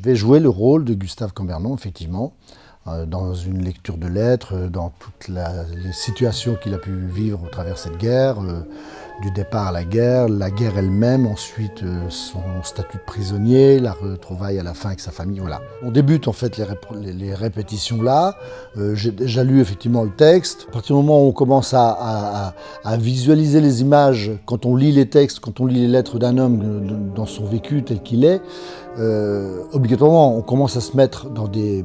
vais jouer le rôle de Gustave Cambernon, effectivement, dans une lecture de lettres, dans toutes les situations qu'il a pu vivre au travers de cette guerre, du départ à la guerre elle-même, ensuite son statut de prisonnier, la retrouvaille à la fin avec sa famille, voilà. On débute en fait les répétitions là, j'ai déjà lu effectivement le texte. À partir du moment où on commence à visualiser les images, quand on lit les textes, quand on lit les lettres d'un homme dans son vécu tel qu'il est, obligatoirement on commence à se mettre dans des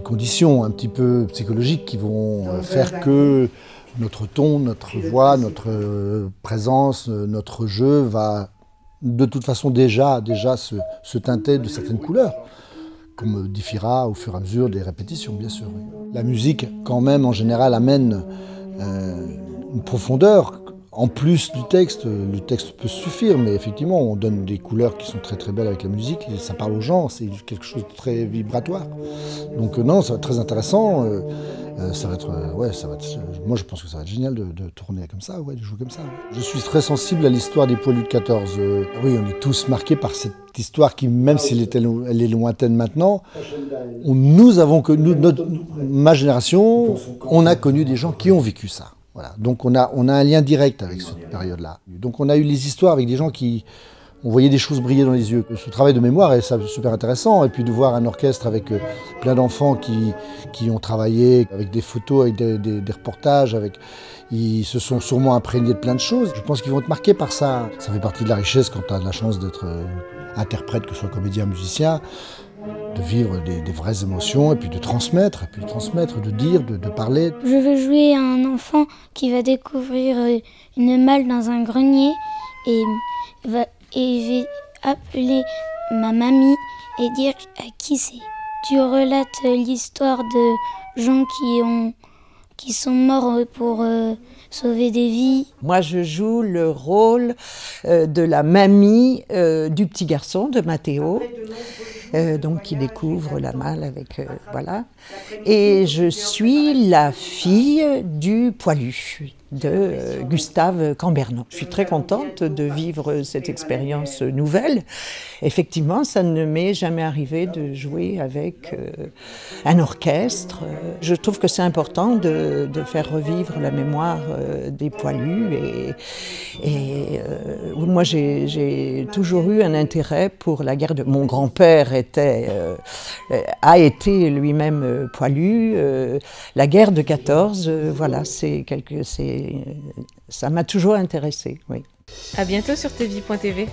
conditions un petit peu psychologiques qui vont faire que notre ton, notre voix, notre présence, notre jeu va de toute façon déjà se teinter de certaines couleurs, qu'on modifiera au fur et à mesure des répétitions, bien sûr. La musique, quand même, en général, amène une profondeur. En plus du texte, le texte peut suffire, mais effectivement, on donne des couleurs qui sont très très belles avec la musique, et ça parle aux gens, c'est quelque chose de très vibratoire. Donc non, ça va être très intéressant, ça va être, moi je pense que ça va être génial de tourner comme ça, de jouer comme ça. Je suis très sensible à l'histoire des Poilus de 14. Oui, on est tous marqués par cette histoire qui, même si elle est lointaine maintenant, nous avons connu, ma génération, on a connu des gens qui ont vécu ça. Voilà. Donc on a un lien direct avec cette période-là. Donc on a eu les histoires avec des gens qui ont voyé des choses briller dans les yeux. Ce travail de mémoire est super intéressant. Et puis de voir un orchestre avec plein d'enfants qui ont travaillé avec des photos, avec des reportages, ils se sont sûrement imprégnés de plein de choses. Je pense qu'ils vont être marqués par ça. Ça fait partie de la richesse quand tu as la chance d'être interprète, que ce soit comédien, musicien, de vivre des vraies émotions et puis de transmettre, de dire, de parler. Je veux jouer à un enfant qui va découvrir une malle dans un grenier et je vais appeler ma mamie et dire à qui c'est. Tu relates l'histoire de gens qui sont morts pour sauver des vies. Moi, je joue le rôle de la mamie du petit garçon, de Matteo, donc qui découvre la malle avec... voilà. Et je suis la fille du poilu, de Gustave Cambernon. Je suis très contente de vivre cette expérience nouvelle. Effectivement, ça ne m'est jamais arrivé de jouer avec un orchestre. Je trouve que c'est important de faire revivre la mémoire des poilus. Moi, j'ai toujours eu un intérêt pour la guerre. Mon grand-père a été lui-même poilu. La guerre de 14, voilà, ça m'a toujours intéressée, oui. À bientôt sur tvie.tv.